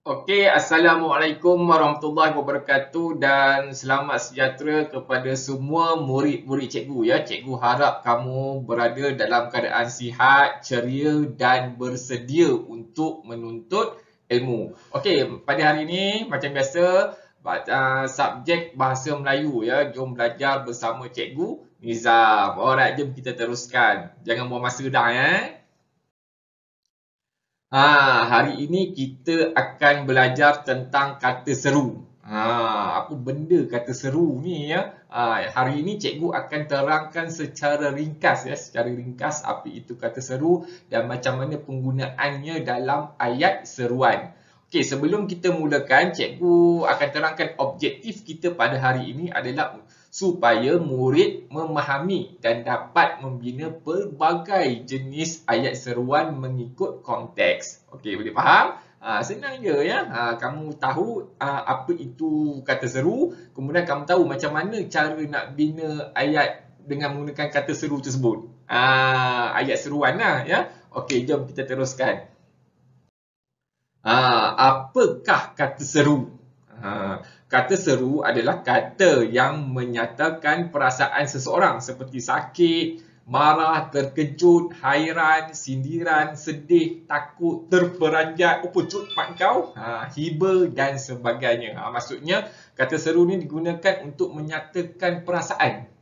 Okey, Assalamualaikum warahmatullahi wabarakatuh dan selamat sejahtera kepada semua murid-murid cikgu ya. Cikgu harap kamu berada dalam keadaan sihat, ceria dan bersedia untuk menuntut ilmu. Okey, pada hari ini macam biasa subjek bahasa Melayu ya. Jom belajar bersama cikgu Nizam. Alright, jom kita teruskan. Jangan buang masa dah ya. Hari ini kita akan belajar tentang kata seru. Apa benda kata seru ni ya? Hari ini cikgu akan terangkan secara ringkas ya, apa itu kata seru dan macam mana penggunaannya dalam ayat seruan. Okey, sebelum kita mulakan, cikgu akan terangkan objektif kita pada hari ini adalah supaya murid memahami dan dapat membina pelbagai jenis ayat seruan mengikut konteks. Okey, boleh faham? Senang je ya. Kamu tahu apa itu kata seru, kemudian kamu tahu macam mana cara nak bina ayat dengan menggunakan kata seru tersebut. Ayat seruan lah ya. Okey, jom kita teruskan. Apakah kata seru? Kata seru adalah kata yang menyatakan perasaan seseorang seperti sakit, marah, terkejut, hairan, sindiran, sedih, takut, terperanjat, pucut mak kau, hiba dan sebagainya. Maksudnya kata seru ni digunakan untuk menyatakan perasaan.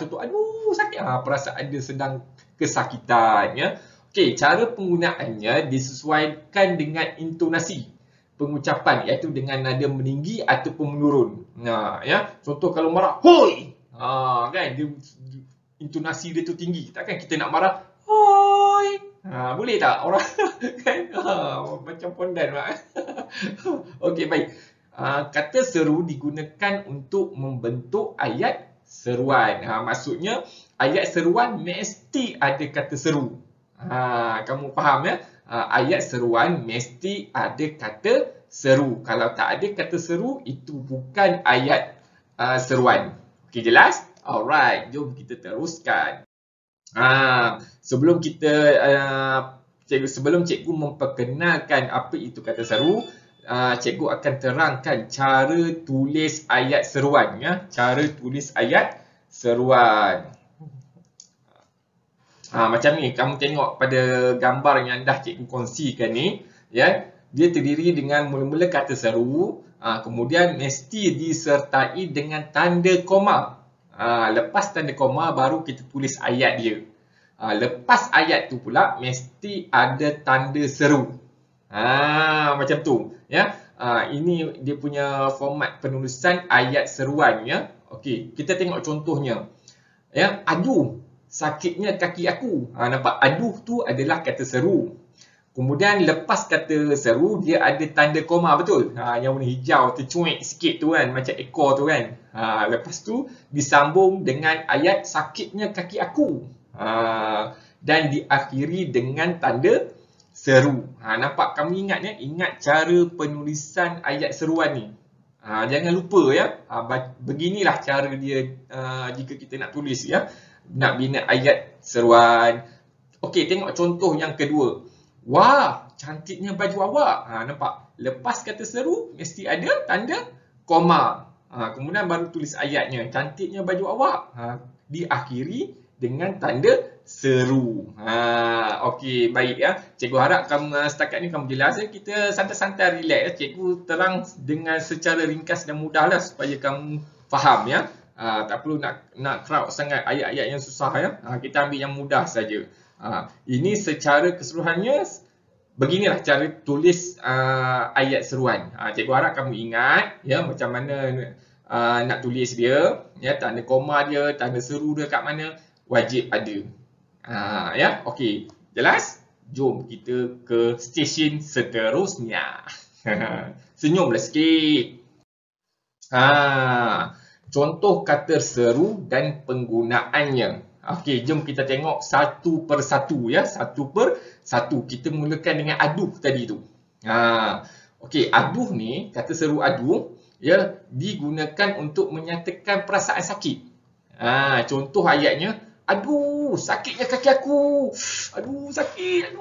Contoh, aduh sakit, perasaan dia sedang kesakitan ya. Okey, cara penggunaannya disesuaikan dengan intonasi pengucapan, iaitu dengan nada meninggi ataupun menurun. Ya, contoh kalau marah, hoi. Kan dia intonasi dia tu tinggi. Takkan kita nak marah, hoi. Boleh tak orang kan? Macam pondan lah. Okey, baik. Kata seru digunakan untuk membentuk ayat seruan. Maksudnya ayat seruan mesti ada kata seru. Kamu faham ya? Ayat seruan mesti ada kata seru. Kalau tak ada kata seru, itu bukan ayat seruan. Okey, jelas? Alright, jom kita teruskan. Sebelum cikgu memperkenalkan apa itu kata seru, cikgu akan terangkan cara tulis ayat seruan ya. Cara tulis ayat seruan. Macam ni, kamu tengok pada gambar yang dah cikgu kongsikan ni, ya, dia terdiri dengan mula-mula kata seru, kemudian mesti disertai dengan tanda koma. Lepas tanda koma baru kita tulis ayat dia. Lepas ayat tu pula mesti ada tanda seru. Macam tu, ya. Ini dia punya format penulisan ayat seruan ya. Okey, kita tengok contohnya. Ya, aduh sakitnya kaki aku. Nampak? Aduh tu adalah kata seru. Kemudian lepas kata seru, dia ada tanda koma, betul? Yang warna hijau, tercuik sikit tu kan, macam ekor tu kan. Lepas tu disambung dengan ayat sakitnya kaki aku. Dan diakhiri dengan tanda seru. Nampak? Kamu ingat ya? Ingat cara penulisan ayat seruan ni. Jangan lupa ya. Beginilah cara dia jika kita nak tulis ya. Nak bina ayat seruan. Okey, tengok contoh yang kedua. Wah, cantiknya baju awak. Nampak? Lepas kata seru, mesti ada tanda koma. Kemudian baru tulis ayatnya. Cantiknya baju awak. Diakhiri dengan tanda seru. Okey, baik ya. Cikgu harap kamu setakat ni kamu jelas ya. Kita santai-santai relax. Cikgu terang dengan secara ringkas dan mudah lah supaya kamu faham ya. Tak perlu nak crowd sangat ayat-ayat yang susah ya. Kita ambil yang mudah saja. Ini secara keseluruhannya beginilah cara tulis ayat seruan. Cikgu harap kamu ingat ya macam mana nak tulis dia, ya, tanda koma dia, tanda seru dia kat mana, wajib ada. Ya, okey. Jelas? Jom kita ke stesen seterusnya. Senyumlah sikit. Contoh kata seru dan penggunaannya. Okey, jom kita tengok satu per satu ya, satu per satu. Kita mulakan dengan aduh tadi tu. Okey, aduh ni, kata seru aduh ya digunakan untuk menyatakan perasaan sakit. Contoh ayatnya, aduh sakitnya kaki aku. Aduh sakit,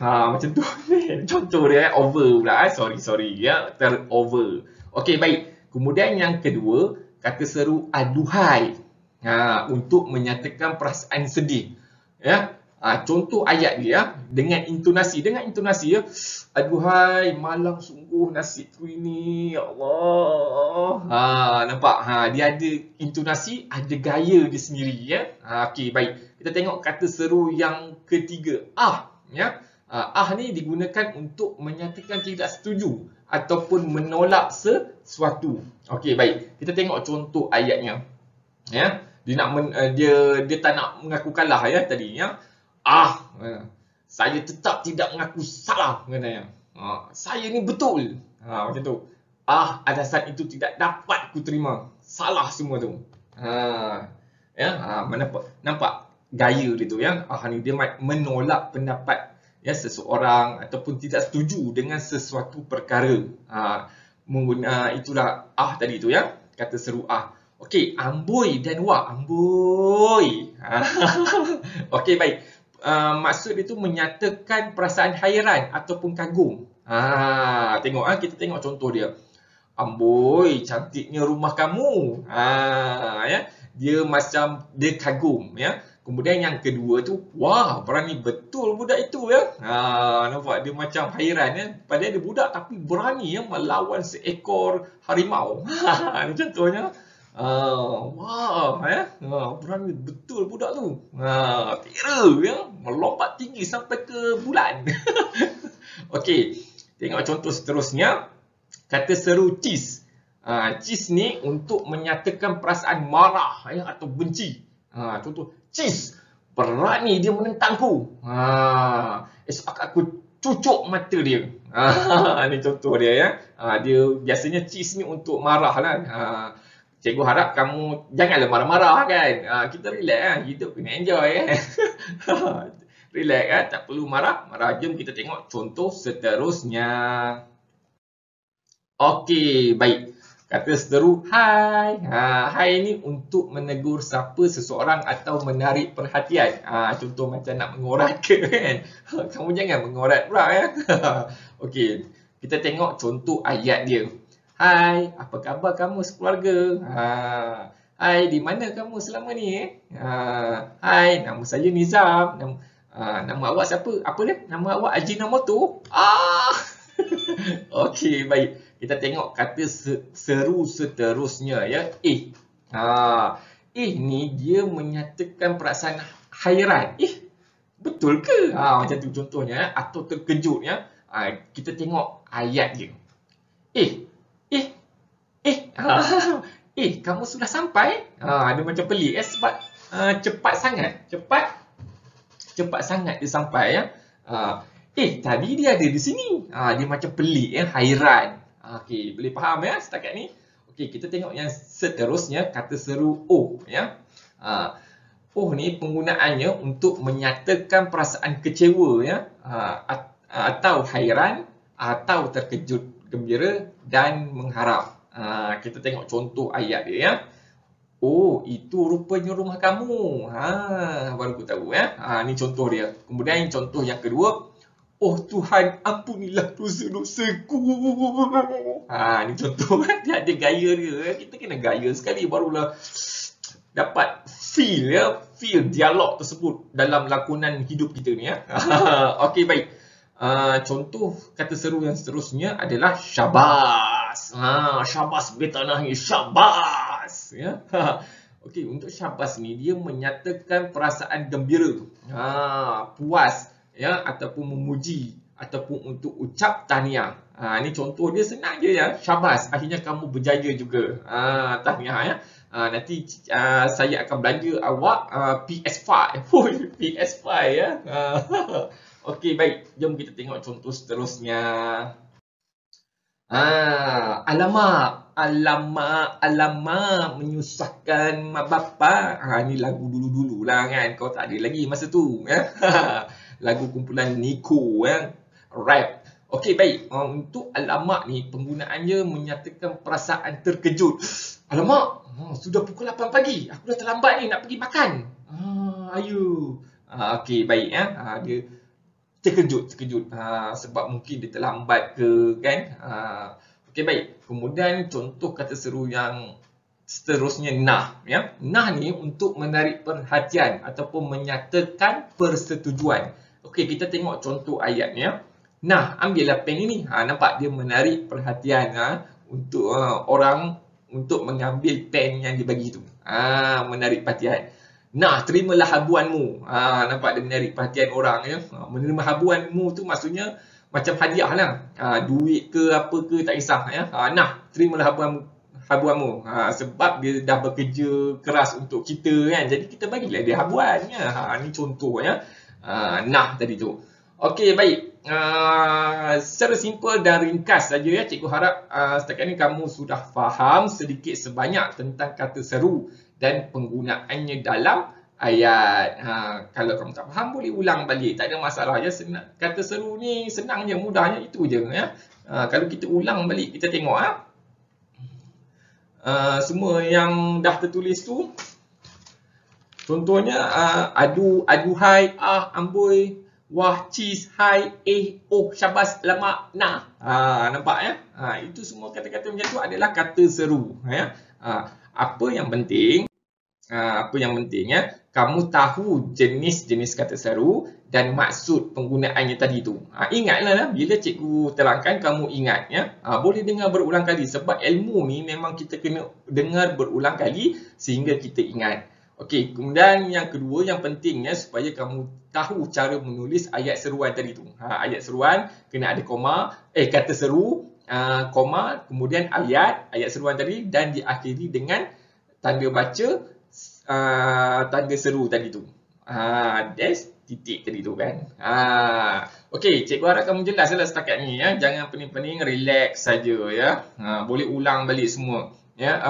Macam tu. Contoh dia over pula. Sorry ya, over. Okey, baik. Kemudian yang kedua, kata seru aduhai. Untuk menyatakan perasaan sedih. Ya. Contoh ayat dia dengan intonasi ya. Aduhai, malang sungguh nasibku ini. Ya Allah. Nampak? Dia ada intonasi, ada gaya dia sendiri ya. Okey, baik. Kita tengok kata seru yang ketiga. Ya. Ni digunakan untuk menyatakan tidak setuju ataupun menolak sesuatu. Okey, baik. Kita tengok contoh ayatnya. Ya. Dia tak nak mengaku kalah ya tadi ya. Saya tetap tidak mengaku salah katanya. Saya ni betul. Macam tu. Alasan itu tidak dapat ku terima. Salah semua tu. Nampak gaya dia tu ya. Ni dia menolak pendapat ya seseorang ataupun tidak setuju dengan sesuatu perkara. Itulah tadi tu ya, kata seru Okey, amboi dan wah. Amboi. Okey, baik. Maksud itu menyatakan perasaan hairan ataupun kagum. Kita tengok contoh dia. Amboi, cantiknya rumah kamu. Ya. Dia macam dia kagum ya. Kemudian yang kedua tu, wah, berani betul budak itu ya. Nampak dia macam hairan ya. Padahal dia budak tapi berani ya melawan seekor harimau. Ini contohnya. Wah, ya. Berani betul budak tu. Kira ya, melompat tinggi sampai ke bulan. Okey, tengok contoh seterusnya. Kata seru cheese. Cheese ni untuk menyatakan perasaan marah ya, atau benci. Contoh, cheese, berani dia menentangku. Esok aku cucuk mata dia. Ini contoh dia ya. Dia biasanya cheese ni untuk marah lah. Cikgu harap kamu janganlah marah-marah kan. Kita relax lah. Hidup kena enjoy ya. Relax kan. Tak perlu marah. Jom kita tengok contoh seterusnya. Okey, baik. Kata seteru hai. Hai ni untuk menegur siapa seseorang atau menarik perhatian. Contoh macam nak mengorat ke kan. Kamu jangan mengorat pula ya. Okey, kita tengok contoh ayat dia. Hai, apa khabar kamu sekeluarga? Hai, di mana kamu selama ni? Hai, nama saya Nizam. Nama awak siapa? Apa dia? Nama awak Ajinomoto? Okey, baik. Kita tengok kata seru seterusnya ya. Ni dia menyatakan perasaan hairan. Betul ke? Macam tu contohnya atau terkejut ya. Kita tengok ayat dia. Kamu sudah sampai? Dia macam pelik sebab cepat sangat. Cepat sangat dia sampai ya. Tadi dia ada di sini. Dia macam pelik ya, hairan. Okey, boleh faham ya setakat ni? Okey, kita tengok yang seterusnya, kata seru ya. Ni penggunaannya untuk menyatakan perasaan kecewa ya, atau hairan, atau terkejut, gembira dan mengharap. Kita tengok contoh ayat dia ya. Itu rupanya rumah kamu. Baru aku tahu ya. Ni contoh dia. Kemudian contoh yang kedua. Oh Tuhan, ampunilah dosa-dosaku. Ni contoh. Dia ada gaya dia. Kita kena gaya sekali barulah dapat feel dialog tersebut dalam lakonan hidup kita ni ya. Okey, baik. Contoh kata seru yang seterusnya adalah syabas. Syabas betanah ni, syabas ya. Okey, untuk syabas ni dia menyatakan perasaan gembira, puas ya, ataupun memuji ataupun untuk ucap tahniah. Ni contoh dia senang je ya. Syabas, akhirnya kamu berjaya juga. Tahniah ya. Nanti saya akan belanja awak PS5. PS5 ya. Okey, baik. Jom kita tengok contoh seterusnya. Alamak menyusahkan mak bapak. Ni lagu dulu-dulu lah kan. Kau tak ada lagi masa tu ya. Lagu kumpulan Nico ya. Rap. Okey, baik. Untuk alamak ni penggunaannya menyatakan perasaan terkejut. Alamak, sudah pukul 8 pagi. Aku dah terlambat ni nak pergi makan. Ayo. Okey, baik ya. Dia terkejut. Sebab mungkin dia terlambat ke, kan. Okey, baik. Kemudian contoh kata seru yang seterusnya, nah. Ya. Nah ni untuk menarik perhatian ataupun menyatakan persetujuan. Okey, kita tengok contoh ayatnya. Nah, ambillah pen ini. Nampak dia menarik perhatian untuk orang untuk mengambil pen yang dibagi tu. Menarik perhatian. Nah, terimalah habuanmu. Nampak dia menarik perhatian orang, ya. Menerima habuanmu tu maksudnya macam hadiah lah. Duit ke apa ke tak kisah, ya. Nah, terimalah habuanmu. Sebab dia dah bekerja keras untuk kita, kan. Jadi kita bagilah dia habuan, ya. Ni contoh, ya. Nah tadi tu. Okey, baik. Secara simple dan ringkas saja, ya. Cikgu harap setakat ni kamu sudah faham sedikit sebanyak tentang kata seru dan penggunaannya dalam ayat. Kalau kamu tak faham boleh ulang balik, tak ada masalah, ya. Kata seru ni senang je, mudahnya itu je, ya. Kalau kita ulang balik, kita tengok semua yang dah tertulis tu. Contohnya aduhai, amboi, wah, cheese, hai, oh, syabas, lama, nah. Nampak, ya? Itu semua kata-kata macam tu adalah kata seru, ya. Apa yang penting, ya, kamu tahu jenis-jenis kata seru dan maksud penggunaannya tadi tu. Ingatlah, bila cikgu terangkan, kamu ingat, ya. Boleh dengar berulang kali sebab ilmu ni memang kita kena dengar berulang kali sehingga kita ingat. Okey, kemudian yang kedua yang pentingnya supaya kamu tahu cara menulis ayat seruan tadi tu. Ayat seruan kena ada koma, kata seru, koma, kemudian ayat seruan tadi dan diakhiri dengan tanda baca, tanda seru tadi tu. Dash, titik tadi tu, kan. Okey, cikgu harap kamu jelas lah setakat ni, ya. Jangan pening-pening, relax saja, ya. Boleh ulang balik semua, ya.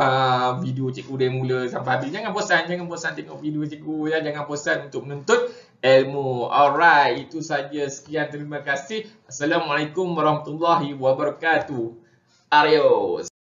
Video cikgu dari mula sampai habis. Jangan bosan tengok video cikgu, ya. Jangan bosan untuk menuntut ilmu. Alright, itu saja. Sekian, terima kasih. Assalamualaikum warahmatullahi wabarakatuh. Adios.